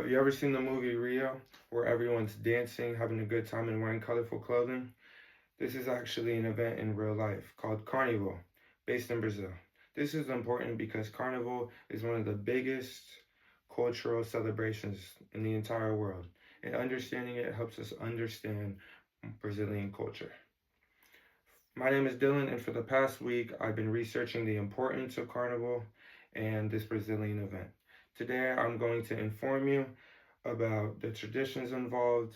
Have you ever seen the movie Rio, where everyone's dancing, having a good time, and wearing colorful clothing? This is actually an event in real life called Carnival, based in Brazil. This is important because Carnival is one of the biggest cultural celebrations in the entire world, and understanding it helps us understand Brazilian culture. My name is Dylan, and for the past week, I've been researching the importance of Carnival and this Brazilian event. Today, I'm going to inform you about the traditions involved,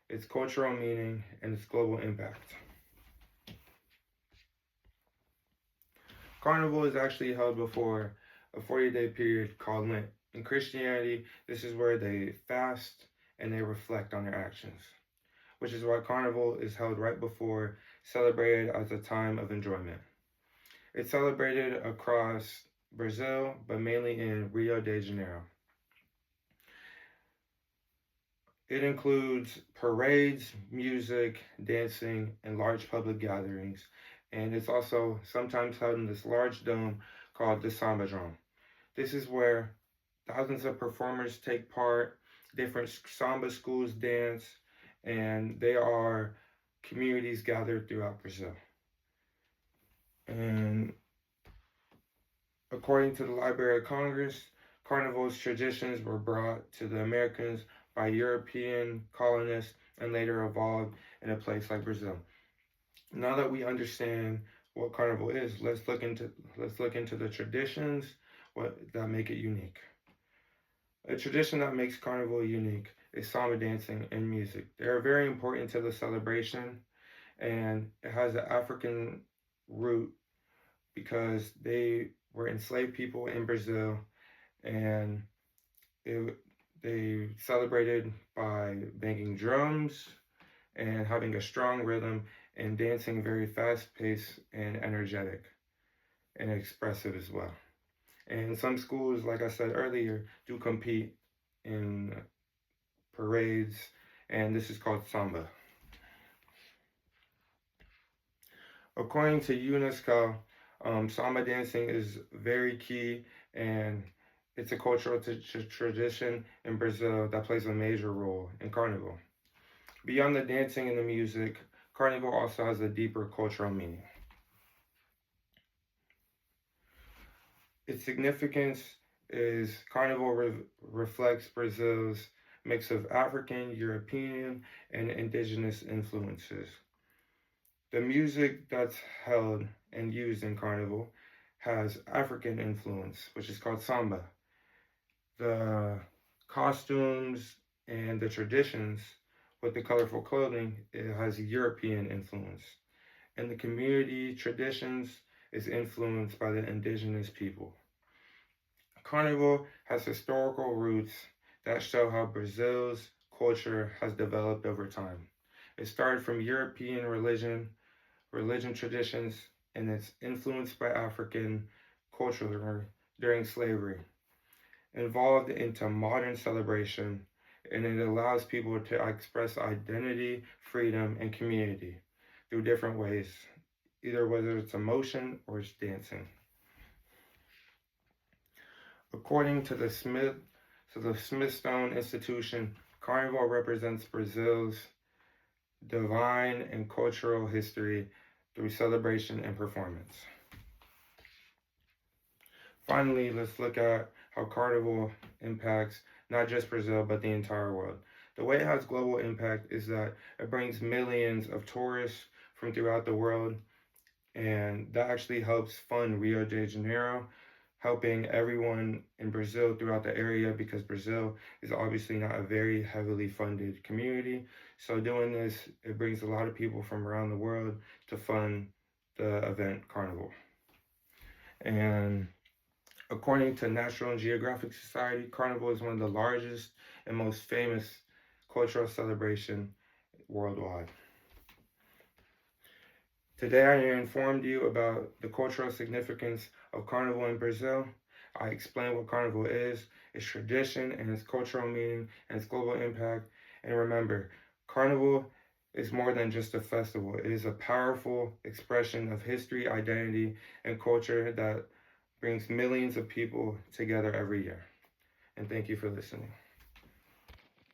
its cultural meaning, and its global impact. Carnival is actually held before a 40-day period called Lent. In Christianity, this is where they fast and they reflect on their actions, which is why Carnival is held right before, celebrated as a time of enjoyment. It's celebrated across Brazil, but mainly in Rio de Janeiro. It includes parades, music, dancing, and large public gatherings. And it's also sometimes held in this large dome called the Sambadrome. This is where thousands of performers take part, different samba schools dance, and they are communities gathered throughout Brazil. And according to the Library of Congress, Carnival's traditions were brought to the Americans by European colonists and later evolved in a place like Brazil. Now that we understand what Carnival is, let's look into the traditions that make it unique. A tradition that makes Carnival unique is samba dancing and music. They are very important to the celebration, and it has an African root because they were enslaved people in Brazil, and they celebrated by banging drums and having a strong rhythm and dancing very fast-paced and energetic and expressive as well. And some schools, like I said earlier, do compete in parades, and this is called samba. According to UNESCO, samba dancing is very key, and it's a cultural tradition in Brazil that plays a major role in Carnival. Beyond the dancing and the music, Carnival also has a deeper cultural meaning. Its significance is Carnival reflects Brazil's mix of African, European, and indigenous influences. The music that's held and used in Carnival has African influence, which is called samba. The costumes and the traditions with the colorful clothing, it has European influence. And the community traditions is influenced by the indigenous people. Carnival has historical roots that show how Brazil's culture has developed over time. It started from European religion traditions, and it's influenced by African culture during slavery, evolved into modern celebration, and it allows people to express identity, freedom, and community through different ways, either whether it's emotion or it's dancing. According to the Smithsonian Institution, Carnival represents Brazil's divine and cultural history through celebration and performance. Finally, let's look at how Carnival impacts not just Brazil, but the entire world. The way it has global impact is that it brings millions of tourists from throughout the world, and that actually helps fund Rio de Janeiro, helping everyone in Brazil throughout the area, because Brazil is obviously not a very heavily funded community. So doing this, it brings a lot of people from around the world to fund the event Carnival. And according to National Geographic Society, Carnival is one of the largest and most famous cultural celebration worldwide. Today I informed you about the cultural significance of Carnival in Brazil. I explained what Carnival is, its tradition and its cultural meaning and its global impact. And remember, Carnival is more than just a festival. It is a powerful expression of history, identity, and culture that brings millions of people together every year. And thank you for listening.